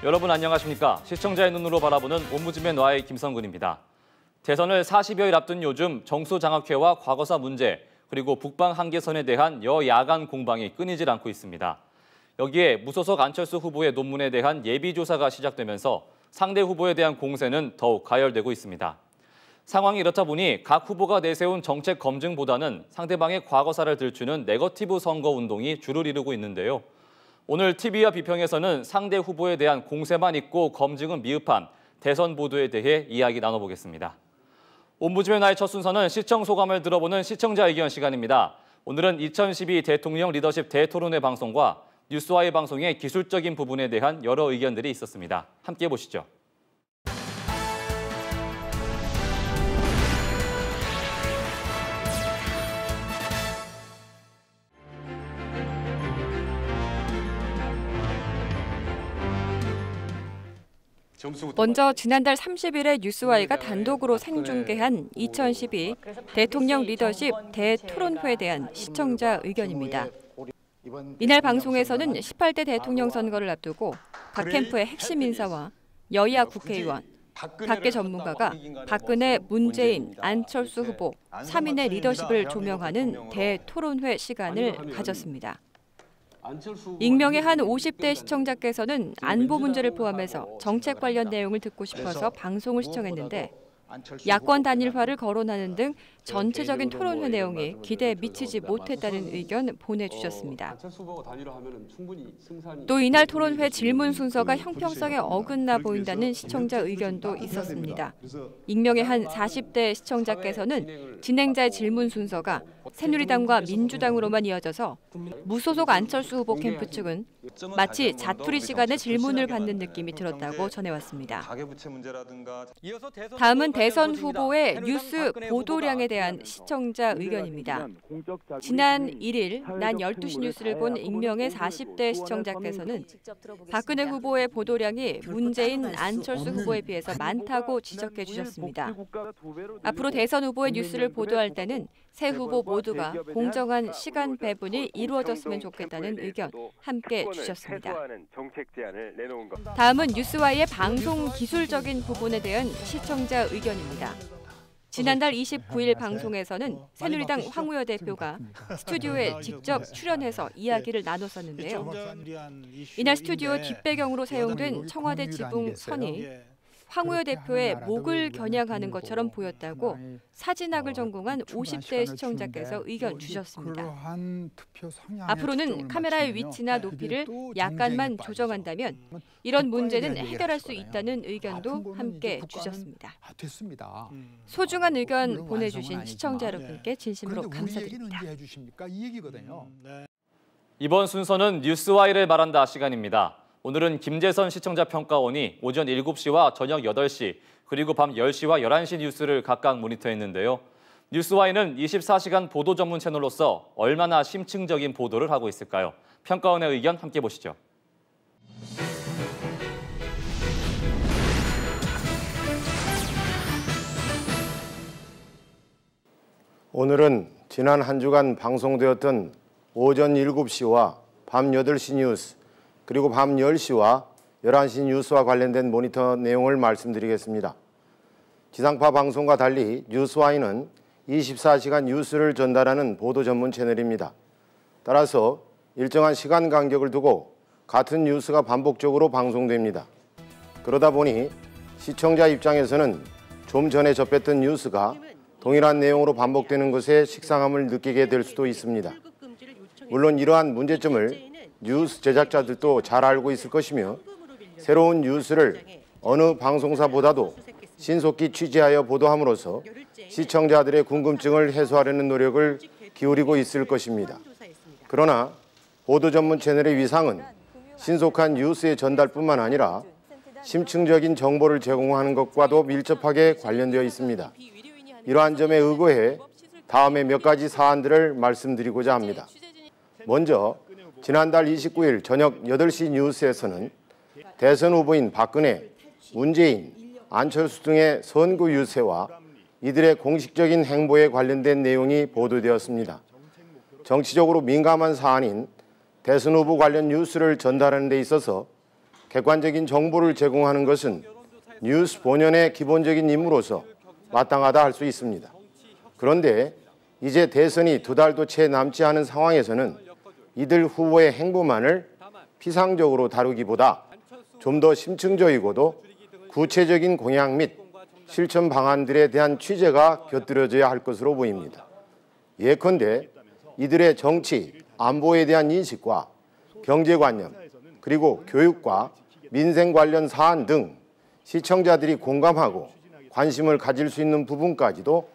여러분 안녕하십니까? 시청자의 눈으로 바라보는 옴부즈맨 와의 김성근입니다. 대선을 40여일 앞둔 요즘 정수장학회와 과거사 문제, 그리고 북방 한계선에 대한 여야간 공방이 끊이질 않고 있습니다. 여기에 무소속 안철수 후보의 논문에 대한 예비조사가 시작되면서 상대 후보에 대한 공세는 더욱 가열되고 있습니다. 상황이 이렇다 보니 각 후보가 내세운 정책 검증보다는 상대방의 과거사를 들추는 네거티브 선거 운동이 주를 이루고 있는데요. 오늘 TV와 비평에서는 상대 후보에 대한 공세만 있고 검증은 미흡한 대선 보도에 대해 이야기 나눠보겠습니다. 옴부즈맨 나의 첫 순서는 시청 소감을 들어보는 시청자 의견 시간입니다. 오늘은 2012 대통령 리더십 대토론회 방송과 뉴스와의 방송의 기술적인 부분에 대한 여러 의견들이 있었습니다. 함께 보시죠. 먼저 지난달 30일에 뉴스와이가 단독으로 생중계한 2012 대통령 리더십 대토론회에 대한 시청자 의견입니다. 이날 방송에서는 18대 대통령 선거를 앞두고 각 캠프의 핵심 인사와 여야 국회의원, 각계 전문가가 박근혜, 문재인, 안철수 후보 3인의 리더십을 조명하는 대토론회 시간을 가졌습니다. 익명의 한 50대 시청자께서는 안보 문제를 포함해서 정책 관련 내용을 듣고 싶어서 방송을 시청했는데 야권 단일화를 거론하는 등 전체적인 토론회 내용이 기대에 미치지 못했다는 의견 보내주셨습니다. 또 이날 토론회 질문 순서가 형평성에 어긋나 보인다는 시청자 의견도 있었습니다. 익명의 한 40대 시청자께서는 진행자의 질문 순서가 새누리당과 민주당으로만 이어져서 무소속 안철수 후보 캠프 측은 마치 자투리 시간에 질문을 받는 느낌이 들었다고 전해왔습니다. 다음은 대선 후보의 뉴스 보도량에 대한 시청자 의견입니다. 지난 1일 난 12시 뉴스를 본 익명의 40대 시청자께서는 박근혜 후보의 보도량이 문재인, 안철수 후보에 비해서 많다고 지적해 주셨습니다. 앞으로 대선 후보의 뉴스를 보도할 때는 세 후보 모두가 공정한 시간 배분이 이루어졌으면 좋겠다는 의견 함께 주셨습니다. 다음은 뉴스와의 방송 기술적인 부분에 대한 시청자 의견입니다. 지난달 29일 방송에서는 새누리당 황우여 대표가 스튜디오에 직접 출연해서 이야기를 나눴었는데요. 이날 스튜디오 뒷배경으로 사용된 청와대 지붕 선이 황우여 대표의 목을 겨냥하는 것처럼 보였다고 사진학을 전공한 50대 시청자께서 의견 주셨습니다. 앞으로는 카메라의 위치나 높이를 약간만 조정한다면 이런 문제는 해결할 수 있다는 의견도 함께 주셨습니다. 소중한 의견 보내주신 시청자 여러분께 진심으로 감사드립니다. 이번 순서는 뉴스와이를 말한다 시간입니다. 오늘은 김재선 시청자 평가원이 오전 7시와 저녁 8시, 그리고 밤 10시와 11시 뉴스를 각각 모니터했는데요. 뉴스와이는 24시간 보도 전문 채널로서 얼마나 심층적인 보도를 하고 있을까요? 평가원의 의견 함께 보시죠. 오늘은 지난 한 주간 방송되었던 오전 7시와 밤 8시 뉴스, 그리고 밤 10시와 11시 뉴스와 관련된 모니터 내용을 말씀드리겠습니다. 지상파 방송과 달리 뉴스와이는 24시간 뉴스를 전달하는 보도 전문 채널입니다. 따라서 일정한 시간 간격을 두고 같은 뉴스가 반복적으로 방송됩니다. 그러다 보니 시청자 입장에서는 좀 전에 접했던 뉴스가 동일한 내용으로 반복되는 것에 식상함을 느끼게 될 수도 있습니다. 물론 이러한 문제점을 뉴스 제작자들도 잘 알고 있을 것이며 새로운 뉴스를 어느 방송사보다도 신속히 취재하여 보도함으로써 시청자들의 궁금증을 해소하려는 노력을 기울이고 있을 것입니다. 그러나 보도 전문 채널의 위상은 신속한 뉴스의 전달뿐만 아니라 심층적인 정보를 제공하는 것과도 밀접하게 관련되어 있습니다. 이러한 점에 의거해 다음에 몇 가지 사안들을 말씀드리고자 합니다. 먼저 지난달 29일 저녁 8시 뉴스에서는 대선 후보인 박근혜, 문재인, 안철수 등의 선거 유세와 이들의 공식적인 행보에 관련된 내용이 보도되었습니다. 정치적으로 민감한 사안인 대선 후보 관련 뉴스를 전달하는 데 있어서 객관적인 정보를 제공하는 것은 뉴스 본연의 기본적인 임무로서 마땅하다 할 수 있습니다. 그런데 이제 대선이 2달도 채 남지 않은 상황에서는 이들 후보의 행보만을 피상적으로 다루기보다 좀 더 심층적이고도 구체적인 공약 및 실천 방안들에 대한 취재가 곁들여져야 할 것으로 보입니다. 예컨대 이들의 정치, 안보에 대한 인식과 경제관념, 그리고 교육과 민생 관련 사안 등 시청자들이 공감하고 관심을 가질 수 있는 부분까지도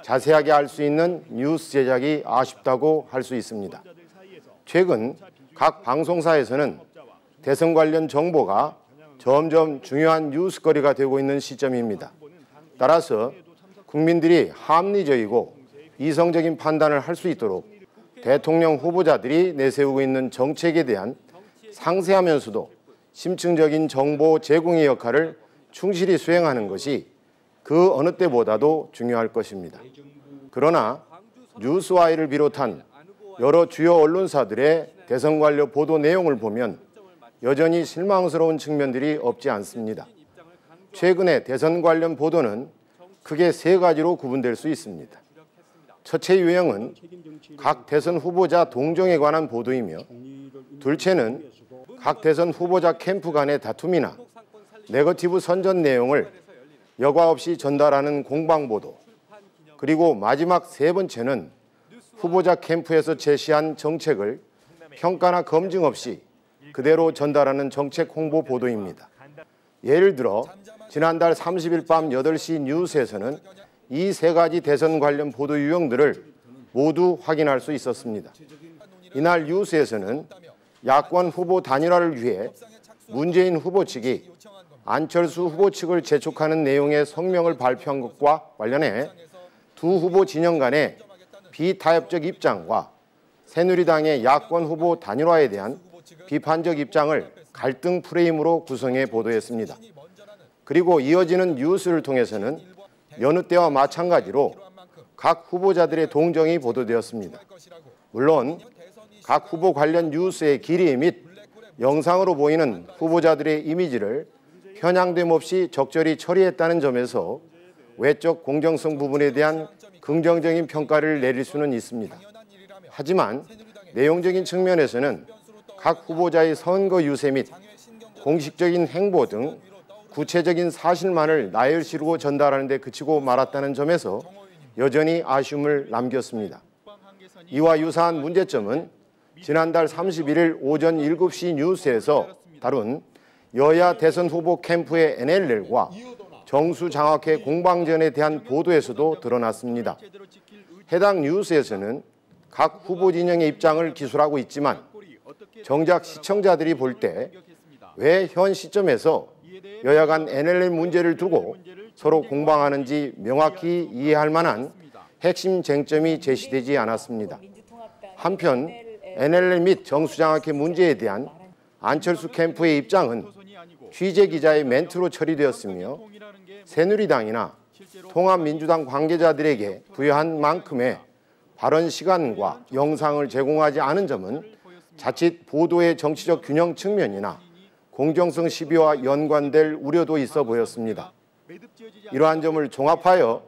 자세하게 알 수 있는 뉴스 제작이 아쉽다고 할 수 있습니다. 최근 각 방송사에서는 대선 관련 정보가 점점 중요한 뉴스거리가 되고 있는 시점입니다. 따라서 국민들이 합리적이고 이성적인 판단을 할 수 있도록 대통령 후보자들이 내세우고 있는 정책에 대한 상세하면서도 심층적인 정보 제공의 역할을 충실히 수행하는 것이 그 어느 때보다도 중요할 것입니다. 그러나 뉴스와이를 비롯한 여러 주요 언론사들의 대선 관련 보도 내용을 보면 여전히 실망스러운 측면들이 없지 않습니다. 최근의 대선 관련 보도는 크게 3가지로 구분될 수 있습니다. 첫째 유형은 각 대선 후보자 동정에 관한 보도이며, 둘째는 각 대선 후보자 캠프 간의 다툼이나 네거티브 선전 내용을 여과 없이 전달하는 공방보도, 그리고 마지막 3번째는 후보자 캠프에서 제시한 정책을 평가나 검증 없이 그대로 전달하는 정책 홍보 보도입니다. 예를 들어 지난달 30일 밤 8시 뉴스에서는 이 3가지 대선 관련 보도 유형들을 모두 확인할 수 있었습니다. 이날 뉴스에서는 야권 후보 단일화를 위해 문재인 후보 측이 안철수 후보 측을 재촉하는 내용의 성명을 발표한 것과 관련해 두 후보 진영 간의 비타협적 입장과 새누리당의 야권 후보 단일화에 대한 비판적 입장을 갈등 프레임으로 구성해 보도했습니다. 그리고 이어지는 뉴스를 통해서는 여느 때와 마찬가지로 각 후보자들의 동정이 보도되었습니다. 물론 각 후보 관련 뉴스의 길이 및 영상으로 보이는 후보자들의 이미지를 편향됨 없이 적절히 처리했다는 점에서 외적 공정성 부분에 대한 긍정적인 평가를 내릴 수는 있습니다. 하지만 내용적인 측면에서는 각 후보자의 선거 유세 및 공식적인 행보 등 구체적인 사실만을 나열시키고 전달하는 데 그치고 말았다는 점에서 여전히 아쉬움을 남겼습니다. 이와 유사한 문제점은 지난달 31일 오전 7시 뉴스에서 다룬 여야 대선 후보 캠프의 NLL과 정수장학회 공방전에 대한 보도에서도 드러났습니다. 해당 뉴스에서는 각 후보 진영의 입장을 기술하고 있지만 정작 시청자들이 볼 때 왜 현 시점에서 여야 간 NLL 문제를 두고 서로 공방하는지 명확히 이해할 만한 핵심 쟁점이 제시되지 않았습니다. 한편 NLL 및 정수장학회 문제에 대한 안철수 캠프의 입장은 취재 기자의 멘트로 처리되었으며 새누리당이나 통합민주당 관계자들에게 부여한 만큼의 발언 시간과 영상을 제공하지 않은 점은 자칫 보도의 정치적 균형 측면이나 공정성 시비와 연관될 우려도 있어 보였습니다. 이러한 점을 종합하여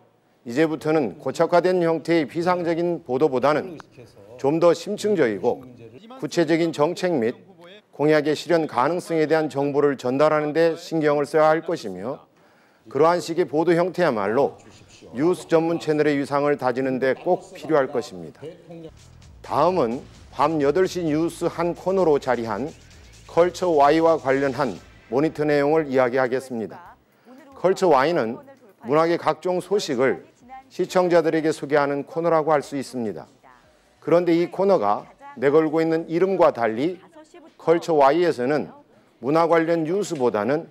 이제부터는 고착화된 형태의 비상적인 보도보다는 좀 더 심층적이고 구체적인 정책 및 공약의 실현 가능성에 대한 정보를 전달하는 데 신경을 써야 할 것이며, 그러한 식의 보도 형태야말로 뉴스 전문 채널의 위상을 다지는 데 꼭 필요할 것입니다. 다음은 밤 8시 뉴스 한 코너로 자리한 컬처 Y와 관련한 모니터 내용을 이야기하겠습니다. 컬처 Y는 문학의 각종 소식을 시청자들에게 소개하는 코너라고 할 수 있습니다. 그런데 이 코너가 내걸고 있는 이름과 달리 컬처 Y에서는 문화 관련 뉴스보다는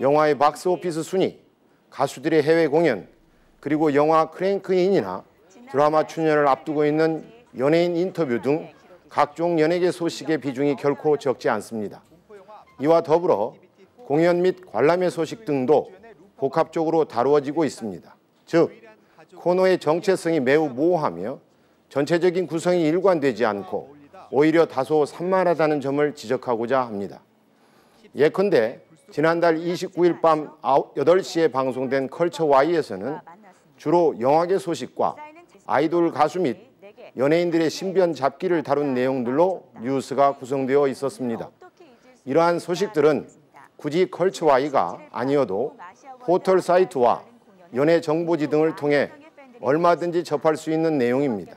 영화의 박스오피스 순위, 가수들의 해외 공연, 그리고 영화 크랭크인이나 드라마 출연을 앞두고 있는 연예인 인터뷰 등 각종 연예계 소식의 비중이 결코 적지 않습니다. 이와 더불어 공연 및 관람의 소식 등도 복합적으로 다루어지고 있습니다. 즉, 코너의 정체성이 매우 모호하며 전체적인 구성이 일관되지 않고 오히려 다소 산만하다는 점을 지적하고자 합니다. 예컨대 지난달 29일 밤 8시에 방송된 컬처와이에서는 주로 영화계 소식과 아이돌 가수 및 연예인들의 신변 잡기를 다룬 내용들로 뉴스가 구성되어 있었습니다. 이러한 소식들은 굳이 컬처와이가 아니어도 포털 사이트와 연예 정보지 등을 통해 얼마든지 접할 수 있는 내용입니다.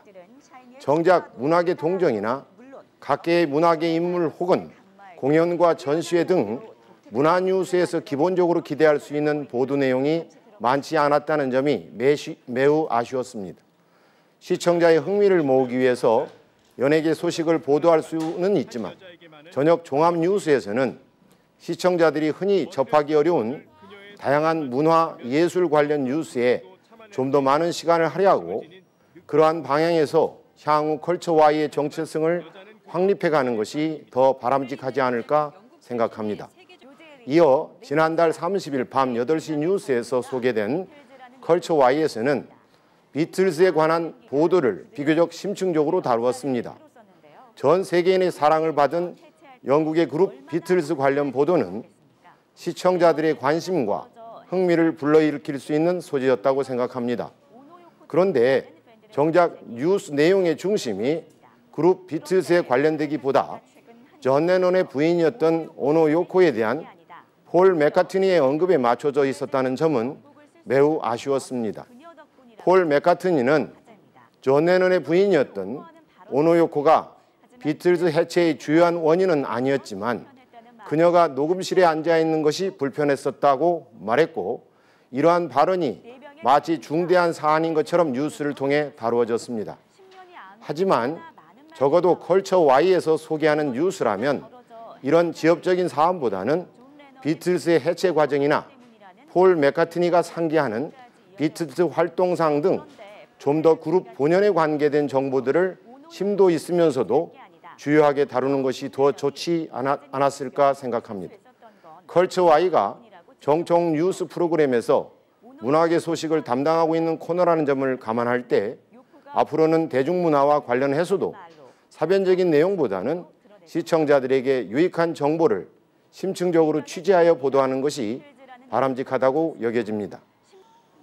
정작 문학의 동정이나 각계의 문학의 인물 혹은 공연과 전시회 등 문화 뉴스에서 기본적으로 기대할 수 있는 보도 내용이 많지 않았다는 점이 매우 아쉬웠습니다. 시청자의 흥미를 모으기 위해서 연예계 소식을 보도할 수는 있지만 저녁 종합 뉴스에서는 시청자들이 흔히 접하기 어려운 다양한 문화, 예술 관련 뉴스에 좀 더 많은 시간을 할애하고 그러한 방향에서 향후 컬처와이의 정체성을 확립해가는 것이 더 바람직하지 않을까 생각합니다. 이어 지난달 30일 밤 8시 뉴스에서 소개된 컬처와이에서는 비틀즈에 관한 보도를 비교적 심층적으로 다루었습니다. 전 세계인의 사랑을 받은 영국의 그룹 비틀즈 관련 보도는 시청자들의 관심과 흥미를 불러일으킬 수 있는 소재였다고 생각합니다. 그런데 정작 뉴스 내용의 중심이 그룹 비틀즈에 관련되기보다 존 레논의 부인이었던 오노 요코에 대한 폴 맥카트니의 언급에 맞춰져 있었다는 점은 매우 아쉬웠습니다. 폴 맥카트니는 존 레논의 부인이었던 오노 요코가 비틀즈 해체의 주요한 원인은 아니었지만 그녀가 녹음실에 앉아 있는 것이 불편했었다고 말했고 이러한 발언이 마치 중대한 사안인 것처럼 뉴스를 통해 다루어졌습니다. 하지만 적어도 컬처와이에서 소개하는 뉴스라면 이런 지엽적인 사안보다는 비틀즈의 해체 과정이나 폴 맥카트니가 상기하는 비틀즈 활동상 등 좀 더 그룹 본연에 관계된 정보들을 심도 있으면서도 주요하게 다루는 것이 더 좋지 않았을까 생각합니다. 컬처와이가 정통 뉴스 프로그램에서 문학의 소식을 담당하고 있는 코너라는 점을 감안할 때 앞으로는 대중문화와 관련해서도 사변적인 내용보다는 시청자들에게 유익한 정보를 심층적으로 취재하여 보도하는 것이 바람직하다고 여겨집니다.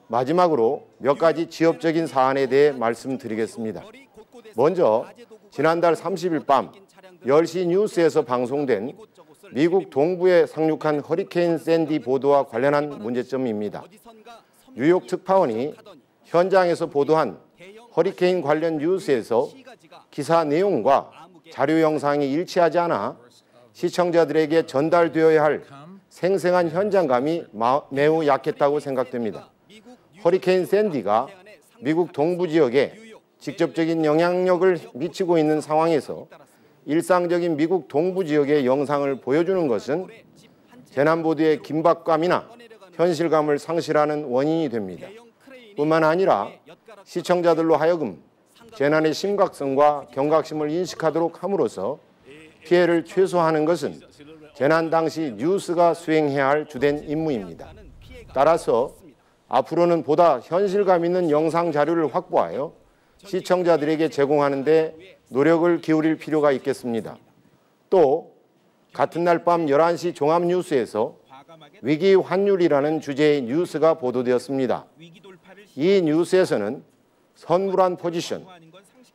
마지막으로 몇 가지 지엽적인 사안에 대해 말씀드리겠습니다. 먼저 지난달 30일 밤 10시 뉴스에서 방송된 미국 동부에 상륙한 허리케인 샌디 보도와 관련한 문제점입니다. 뉴욕 특파원이 현장에서 보도한 허리케인 관련 뉴스에서 기사 내용과 자료 영상이 일치하지 않아 시청자들에게 전달되어야 할 생생한 현장감이 매우 약했다고 생각됩니다. 허리케인 샌디가 미국 동부 지역에 직접적인 영향력을 미치고 있는 상황에서 일상적인 미국 동부 지역의 영상을 보여주는 것은 재난보도의 긴박감이나 현실감을 상실하는 원인이 됩니다. 뿐만 아니라 시청자들로 하여금 재난의 심각성과 경각심을 인식하도록 함으로써 피해를 최소화하는 것은 재난 당시 뉴스가 수행해야 할 주된 임무입니다. 따라서 앞으로는 보다 현실감 있는 영상 자료를 확보하여 시청자들에게 제공하는 데 노력을 기울일 필요가 있겠습니다. 또 같은 날 밤 11시 종합뉴스에서 위기 환율이라는 주제의 뉴스가 보도되었습니다. 이 뉴스에서는 선불안 포지션,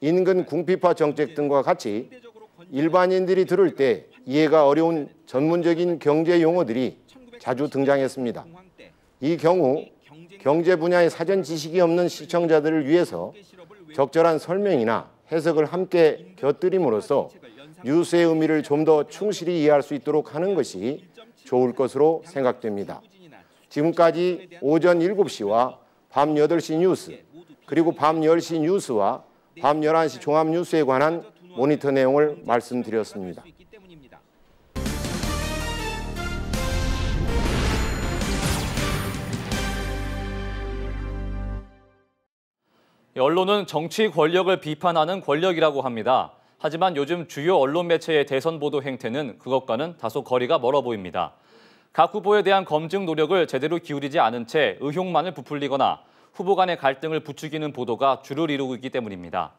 인근 궁핍화 정책 등과 같이 일반인들이 들을 때 이해가 어려운 전문적인 경제 용어들이 자주 등장했습니다. 이 경우 경제 분야의 사전 지식이 없는 시청자들을 위해서 적절한 설명이나 해석을 함께 곁들임으로써 뉴스의 의미를 좀 더 충실히 이해할 수 있도록 하는 것이 좋을 것으로 생각됩니다. 지금까지 오전 7시와 밤 8시 뉴스, 그리고 밤 10시 뉴스와 밤 11시 종합뉴스에 관한 모니터 내용을 말씀드렸습니다. 언론은 정치 권력을 비판하는 권력이라고 합니다. 하지만 요즘 주요 언론 매체의 대선 보도 행태는 그것과는 다소 거리가 멀어 보입니다. 각 후보에 대한 검증 노력을 제대로 기울이지 않은 채 의혹만을 부풀리거나 후보 간의 갈등을 부추기는 보도가 주를 이루고 있기 때문입니다.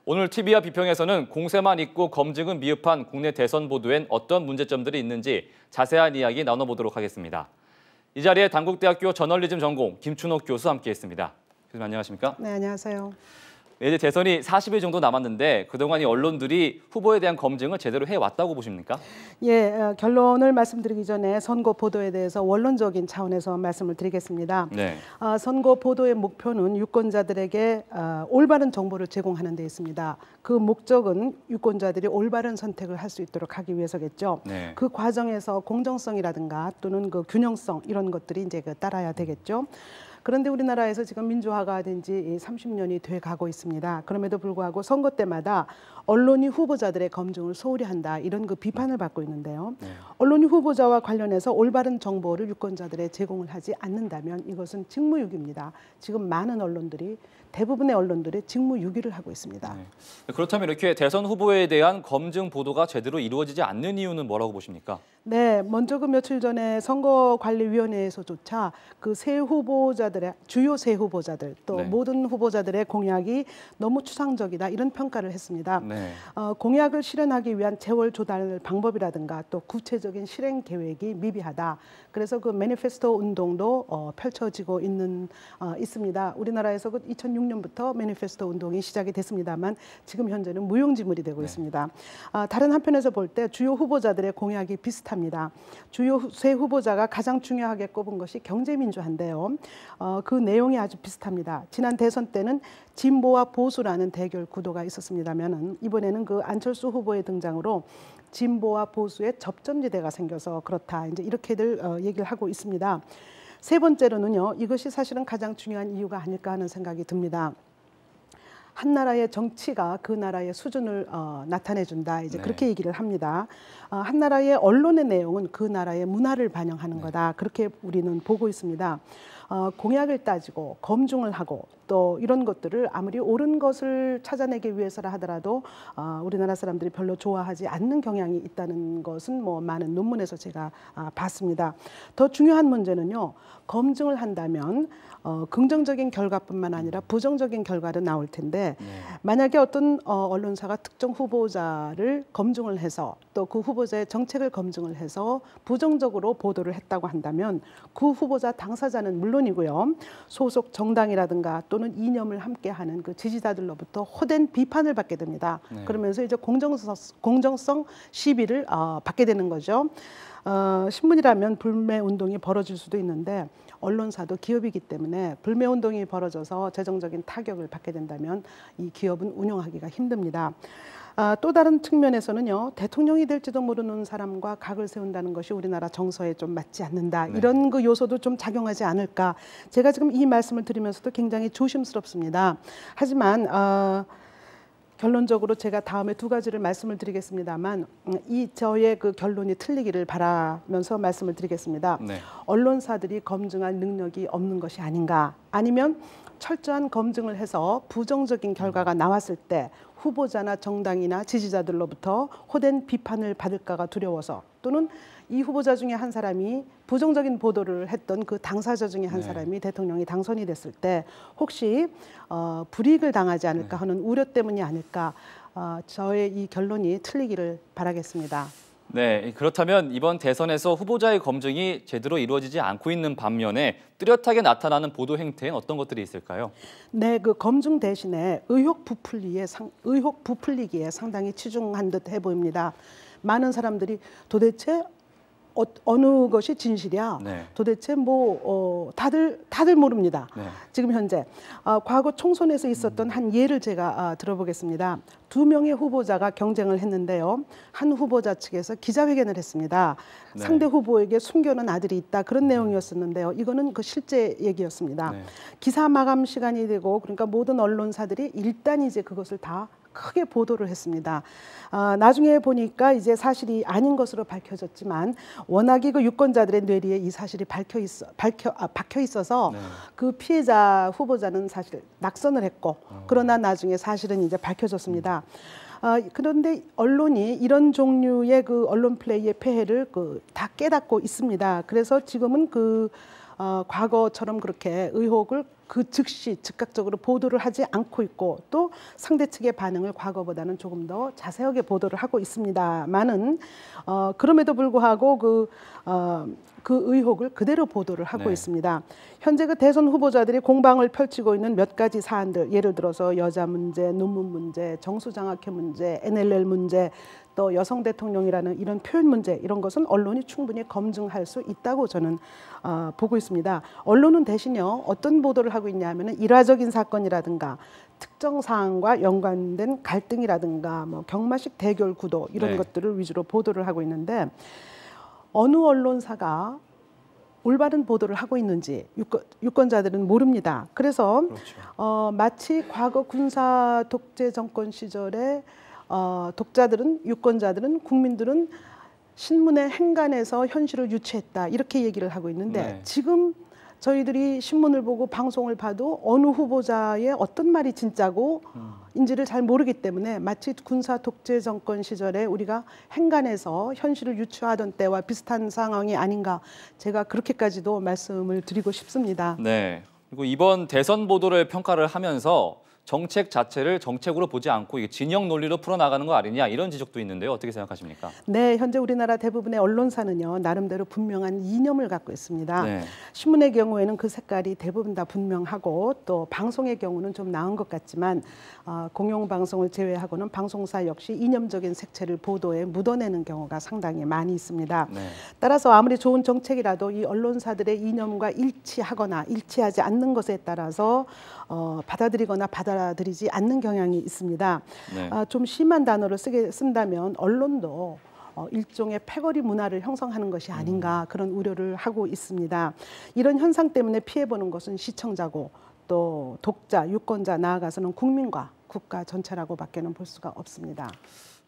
오늘 TV와 비평에서는 공세만 있고 검증은 미흡한 국내 대선 보도엔 어떤 문제점들이 있는지 자세한 이야기 나눠보도록 하겠습니다. 이 자리에 단국대학교 저널리즘 전공 김춘옥 교수 함께했습니다. 교수님 안녕하십니까? 네, 안녕하세요. 이제 대선이 40일 정도 남았는데 그동안 이 언론들이 후보에 대한 검증을 제대로 해왔다고 보십니까? 예, 결론을 말씀드리기 전에 선거 보도에 대해서 원론적인 차원에서 말씀을 드리겠습니다. 네. 선거 보도의 목표는 유권자들에게 올바른 정보를 제공하는 데 있습니다. 그 목적은 유권자들이 올바른 선택을 할 수 있도록 하기 위해서겠죠. 네. 그 과정에서 공정성이라든가 또는 그 균형성 이런 것들이 이제 따라야 되겠죠. 그런데 우리나라에서 지금 민주화가 된 지 30년이 돼 가고 있습니다. 그럼에도 불구하고 선거 때마다 언론이 후보자들의 검증을 소홀히 한다 이런 그 비판을 받고 있는데요. 네. 언론이 후보자와 관련해서 올바른 정보를 유권자들에 제공을 하지 않는다면 이것은 직무유기입니다. 지금 많은 언론들이 대부분의 언론들이 직무유기를 하고 있습니다. 네. 그렇다면 이렇게 대선 후보에 대한 검증 보도가 제대로 이루어지지 않는 이유는 뭐라고 보십니까? 네, 먼저 그 며칠 전에 선거관리위원회에서조차 그 새 후보자들의 주요 새 후보자들 또 네. 모든 후보자들의 공약이 너무 추상적이다 이런 평가를 했습니다. 네. 공약을 실현하기 위한 재원 조달 방법이라든가 또 구체적인 실행 계획이 미비하다. 그래서 그 매니페스토 운동도 펼쳐지고 있습니다. 우리나라에서 그 2006년부터 매니페스토 운동이 시작이 됐습니다만 지금 현재는 무용지물이 되고 있습니다. 다른 한편에서 볼 때 주요 후보자들의 공약이 비슷합니다. 주요 새 후보자가 가장 중요하게 꼽은 것이 경제민주화인데요. 그 내용이 아주 비슷합니다. 지난 대선 때는 진보와 보수라는 대결 구도가 있었습니다만은 이번에는 그 안철수 후보의 등장으로 진보와 보수의 접점지대가 생겨서 그렇다. 이제 이렇게들 얘기를 하고 있습니다. 세 번째로는요. 이것이 사실은 가장 중요한 이유가 아닐까 하는 생각이 듭니다. 한 나라의 정치가 그 나라의 수준을 나타내준다. 이제 네. 그렇게 얘기를 합니다. 한 나라의 언론의 내용은 그 나라의 문화를 반영하는 거다. 그렇게 우리는 보고 있습니다. 공약을 따지고 검증을 하고 또 이런 것들을 아무리 옳은 것을 찾아내기 위해서라 하더라도 우리나라 사람들이 별로 좋아하지 않는 경향이 있다는 것은 뭐 많은 논문에서 제가 봤습니다. 더 중요한 문제는요. 검증을 한다면 긍정적인 결과뿐만 아니라 부정적인 결과도 나올 텐데 만약에 어떤 언론사가 특정 후보자를 검증을 해서 또 그 후보자의 정책을 검증을 해서 부정적으로 보도를 했다고 한다면 그 후보자 당사자는 물론이고요. 소속 정당이라든가 또는 이념을 함께하는 그 지지자들로부터 호된 비판을 받게 됩니다. 네. 그러면서 이제 공정성 시비를 받게 되는 거죠. 신문이라면 불매 운동이 벌어질 수도 있는데 언론사도 기업이기 때문에 불매 운동이 벌어져서 재정적인 타격을 받게 된다면 이 기업은 운영하기가 힘듭니다. 또 다른 측면에서는요. 대통령이 될지도 모르는 사람과 각을 세운다는 것이 우리나라 정서에 좀 맞지 않는다. 네. 이런 그 요소도 좀 작용하지 않을까. 제가 지금 이 말씀을 드리면서도 굉장히 조심스럽습니다. 하지만 결론적으로 제가 다음에 두 가지를 말씀을 드리겠습니다만 저의 그 결론이 틀리기를 바라면서 말씀을 드리겠습니다. 네. 언론사들이 검증할 능력이 없는 것이 아닌가 아니면 철저한 검증을 해서 부정적인 결과가 나왔을 때 후보자나 정당이나 지지자들로부터 호된 비판을 받을까가 두려워서 또는 이 후보자 중에 한 사람이 부정적인 보도를 했던 그 당사자 중에 한 사람이 대통령이 당선이 됐을 때 혹시 불이익을 당하지 않을까 하는 우려 때문이 아닐까 저의 이 결론이 틀리기를 바라겠습니다. 네, 그렇다면 이번 대선에서 후보자의 검증이 제대로 이루어지지 않고 있는 반면에 뚜렷하게 나타나는 보도 행태엔 어떤 것들이 있을까요? 네, 그 검증 대신에 의혹 부풀리기에 상당히 치중한 듯 해 보입니다. 많은 사람들이 도대체 어느 것이 진실이야? 네. 도대체 다들 모릅니다. 네. 지금 현재 과거 총선에서 있었던 한 예를 제가 들어보겠습니다. 2명의 후보자가 경쟁을 했는데요. 한 후보자 측에서 기자회견을 했습니다. 네. 상대 후보에게 숨겨놓은 아들이 있다 그런 내용이었었는데요. 이거는 그 실제 얘기였습니다. 네. 기사 마감 시간이 되고 그러니까 모든 언론사들이 일단 이제 그것을 다 크게 보도를 했습니다. 나중에 보니까 이제 사실이 아닌 것으로 밝혀졌지만 워낙에 그 유권자들의 뇌리에 이 사실이 박혀 있어서 네. 그 피해자 후보자는 사실 낙선을 했고 그러나 나중에 사실은 이제 밝혀졌습니다. 그런데 언론이 이런 종류의 그 언론 플레이의 폐해를 다 깨닫고 있습니다. 그래서 지금은 과거처럼 그렇게 의혹을 그 즉시 즉각적으로 보도를 하지 않고 있고 또 상대 측의 반응을 과거보다는 조금 더 자세하게 보도를 하고 있습니다만은 그럼에도 불구하고 그 의혹을 그대로 보도를 하고 네. 있습니다. 현재 그 대선 후보자들이 공방을 펼치고 있는 몇 가지 사안들, 예를 들어서 여자 문제, 논문 문제, 정수장학회 문제, NLL 문제, 또 여성 대통령이라는 이런 표현 문제, 이런 것은 언론이 충분히 검증할 수 있다고 저는 보고 있습니다. 언론은 대신요 어떤 보도를 하고 있냐면은 일화적인 사건이라든가 특정 사안과 연관된 갈등이라든가 뭐 경마식 대결 구도 이런 네. 것들을 위주로 보도를 하고 있는데 어느 언론사가 올바른 보도를 하고 있는지 유권자들은 모릅니다. 그래서 그렇죠. 마치 과거 군사 독재 정권 시절에 독자들은 유권자들은 국민들은 신문의 행간에서 현실을 유추했다 이렇게 얘기를 하고 있는데 네. 지금 저희들이 신문을 보고 방송을 봐도 어느 후보자의 어떤 말이 진짜고 인지를 잘 모르기 때문에 마치 군사 독재 정권 시절에 우리가 행간에서 현실을 유추하던 때와 비슷한 상황이 아닌가 제가 그렇게까지도 말씀을 드리고 싶습니다. 네. 그리고 이번 대선 보도를 평가를 하면서 정책 자체를 정책으로 보지 않고 이게 진영 논리로 풀어나가는 거 아니냐 이런 지적도 있는데요. 어떻게 생각하십니까? 네, 현재 우리나라 대부분의 언론사는요 나름대로 분명한 이념을 갖고 있습니다. 네. 신문의 경우에는 그 색깔이 대부분 다 분명하고 또 방송의 경우는 좀 나은 것 같지만 공영방송을 제외하고는 방송사 역시 이념적인 색채를 보도에 묻어내는 경우가 상당히 많이 있습니다. 네. 따라서 아무리 좋은 정책이라도 이 언론사들의 이념과 일치하거나 일치하지 않는 것에 따라서 받아들이거나 받아들이지 않는 경향이 있습니다. 네. 좀 심한 단어를 쓴다면 언론도 일종의 패거리 문화를 형성하는 것이 아닌가 그런 우려를 하고 있습니다. 이런 현상 때문에 피해보는 것은 시청자고 또 독자, 유권자 나아가서는 국민과 국가 전체라고밖에는 볼 수가 없습니다.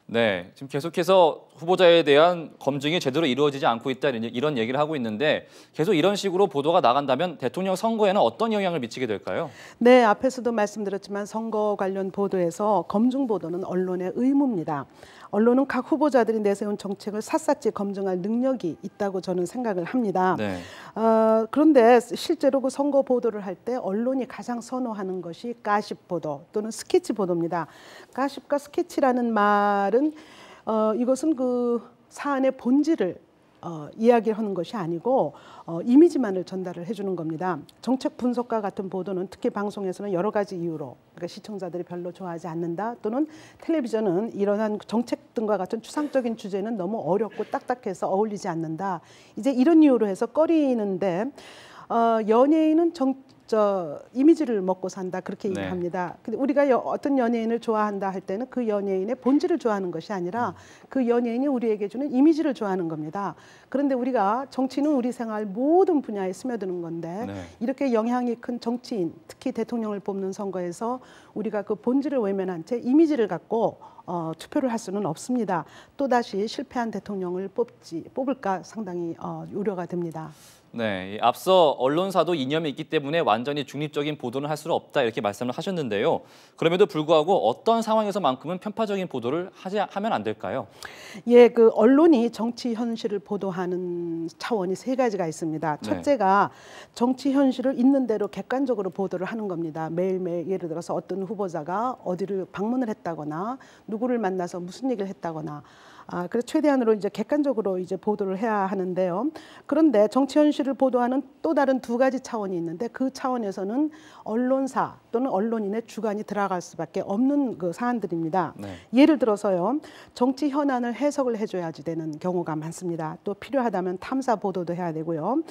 네, 지금 계속해서 후보자에 대한 검증이 제대로 이루어지지 않고 있다 이런 얘기를 하고 있는데 계속 이런 식으로 보도가 나간다면 대통령 선거에는 어떤 영향을 미치게 될까요? 네, 앞에서도 말씀드렸지만 선거 관련 보도에서 검증 보도는 언론의 의무입니다. 언론은 각 후보자들이 내세운 정책을 샅샅이 검증할 능력이 있다고 저는 생각을 합니다. 네. 그런데 실제로 그 선거 보도를 할 때 언론이 가장 선호하는 것이 가십 보도 또는 스케치 보도입니다. 가십과 스케치라는 말은 이것은 그 사안의 본질을 이야기하는 것이 아니고 이미지만을 전달을 해주는 겁니다. 정책 분석과 같은 보도는 특히 방송에서는 여러 가지 이유로 그러니까 시청자들이 별로 좋아하지 않는다 또는 텔레비전은 이러한 정책 등과 같은 추상적인 주제는 너무 어렵고 딱딱해서 어울리지 않는다. 이제 이런 이유로 해서 꺼리는데 연예인은 이미지를 먹고 산다 그렇게 네. 얘기합니다. 근데 우리가 어떤 연예인을 좋아한다 할 때는 그 연예인의 본질을 좋아하는 것이 아니라 그 연예인이 우리에게 주는 이미지를 좋아하는 겁니다. 그런데 우리가 정치는 우리 생활 모든 분야에 스며드는 건데 네. 이렇게 영향이 큰 정치인, 특히 대통령을 뽑는 선거에서 우리가 그 본질을 외면한 채 이미지를 갖고 투표를 할 수는 없습니다. 또다시 실패한 대통령을 뽑을까 상당히 우려가 됩니다. 네, 앞서 언론사도 이념이 있기 때문에 완전히 중립적인 보도는 할 수는 없다 이렇게 말씀을 하셨는데요. 그럼에도 불구하고 어떤 상황에서만큼은 편파적인 보도를 하면 안 될까요? 예, 그 언론이 정치 현실을 보도하는 차원이 세 가지가 있습니다. 네. 첫째가 정치 현실을 있는 대로 객관적으로 보도를 하는 겁니다. 매일매일 예를 들어서 어떤 후보자가 어디를 방문을 했다거나 누구를 만나서 무슨 얘기를 했다거나 그래서 최대한으로 이제 객관적으로 이제 보도를 해야 하는데요. 그런데 정치 현실을 보도하는 또 다른 두 가지 차원이 있는데 그 차원에서는 언론사 또는 언론인의 주관이 들어갈 수밖에 없는 그 사안들입니다. 네. 예를 들어서요, 정치 현안을 해석을 해줘야지 되는 경우가 많습니다. 또 필요하다면 탐사 보도도 해야 되고요.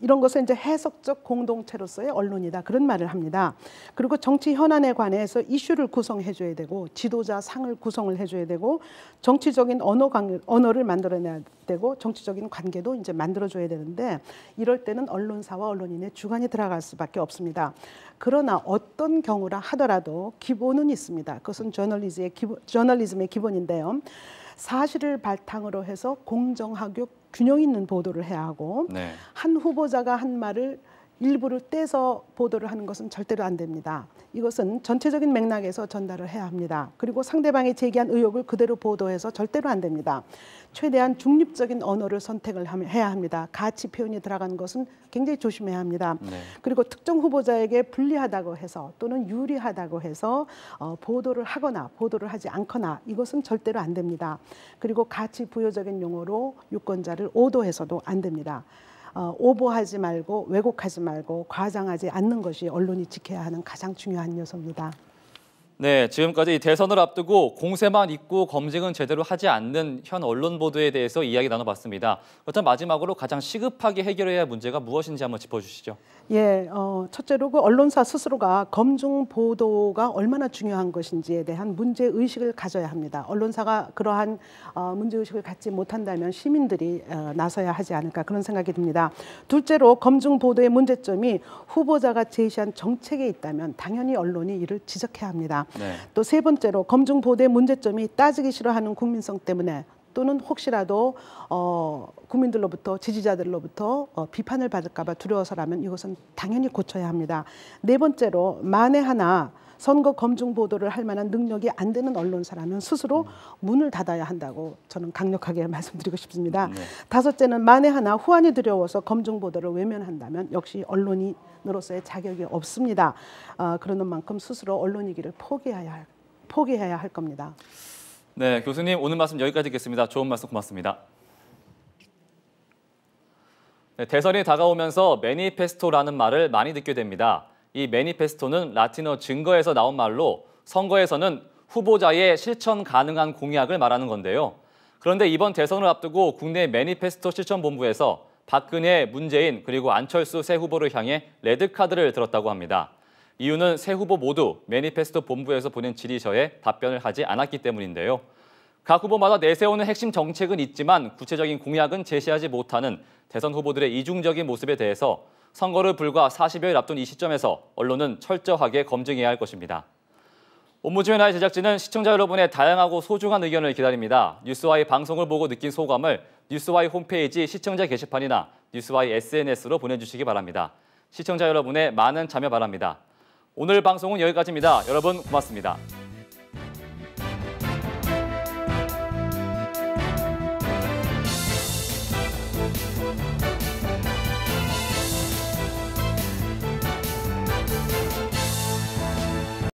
이런 것은 이제 해석적 공동체로서의 언론이다 그런 말을 합니다. 그리고 정치 현안에 관해서 이슈를 구성해줘야 되고 지도자 상을 구성을 해줘야 되고 정치적인 언어를 만들어내야 되고 정치적인 관계도 이제 만들어줘야 되는데 이럴 때는 언론사와 언론인의 주관이 들어갈 수밖에 없습니다. 그러나 어떤 경우라 하더라도 기본은 있습니다. 그것은 저널리즘의 기본인데요. 사실을 바탕으로 해서 공정하고 균형 있는 보도를 해야 하고 네. 한 후보자가 한 말을 일부를 떼서 보도를 하는 것은 절대로 안 됩니다. 이것은 전체적인 맥락에서 전달을 해야 합니다. 그리고 상대방이 제기한 의혹을 그대로 보도해서 절대로 안 됩니다. 최대한 중립적인 언어를 선택을 해야 합니다. 가치 표현이 들어간 것은 굉장히 조심해야 합니다. 네. 그리고 특정 후보자에게 불리하다고 해서 또는 유리하다고 해서 보도를 하거나 보도를 하지 않거나 이것은 절대로 안 됩니다. 그리고 가치 부여적인 용어로 유권자를 오도해서도 안 됩니다. 오보하지 말고 왜곡하지 말고 과장하지 않는 것이 언론이 지켜야 하는 가장 중요한 요소입니다. 네, 지금까지 대선을 앞두고 공세만 있고 검증은 제대로 하지 않는 현 언론 보도에 대해서 이야기 나눠봤습니다. 그렇다면 마지막으로 가장 시급하게 해결해야 할 문제가 무엇인지 한번 짚어주시죠. 예, 첫째로 그 언론사 스스로가 검증 보도가 얼마나 중요한 것인지에 대한 문제 의식을 가져야 합니다. 언론사가 그러한 문제 의식을 갖지 못한다면 시민들이 나서야 하지 않을까 그런 생각이 듭니다. 둘째로 검증 보도의 문제점이 후보자가 제시한 정책에 있다면 당연히 언론이 이를 지적해야 합니다. 네. 또 세 번째로 검증 보도의 문제점이 따지기 싫어하는 국민성 때문에 또는 혹시라도 국민들로부터 지지자들로부터 비판을 받을까 봐 두려워서라면 이것은 당연히 고쳐야 합니다. 네 번째로 만에 하나 선거 검증 보도를 할 만한 능력이 안 되는 언론사라면 스스로 문을 닫아야 한다고 저는 강력하게 말씀드리고 싶습니다. 네. 다섯째는 만에 하나 후환이 두려워서 검증 보도를 외면한다면 역시 언론인으로서의 자격이 없습니다. 그러는 만큼 스스로 언론이기를 포기해야 할 겁니다. 네, 교수님 오늘 말씀 여기까지 듣겠습니다. 좋은 말씀 고맙습니다. 네, 대선이 다가오면서 매니페스토라는 말을 많이 듣게 됩니다. 이 매니페스토는 라틴어 증거에서 나온 말로 선거에서는 후보자의 실천 가능한 공약을 말하는 건데요. 그런데 이번 대선을 앞두고 국내 매니페스토 실천본부에서 박근혜, 문재인 그리고 안철수 세 후보를 향해 레드카드를 들었다고 합니다. 이유는 세 후보 모두 매니페스토 본부에서 보낸 질의서에 답변을 하지 않았기 때문인데요. 각 후보마다 내세우는 핵심 정책은 있지만 구체적인 공약은 제시하지 못하는 대선 후보들의 이중적인 모습에 대해서 선거를 불과 40여일 앞둔 이 시점에서 언론은 철저하게 검증해야 할 것입니다. 옴부즈맨 와의 제작진은 시청자 여러분의 다양하고 소중한 의견을 기다립니다. 뉴스와의 방송을 보고 느낀 소감을 뉴스와의 홈페이지 시청자 게시판이나 뉴스와의 SNS로 보내주시기 바랍니다. 시청자 여러분의 많은 참여 바랍니다. 오늘 방송은 여기까지입니다. 여러분 고맙습니다.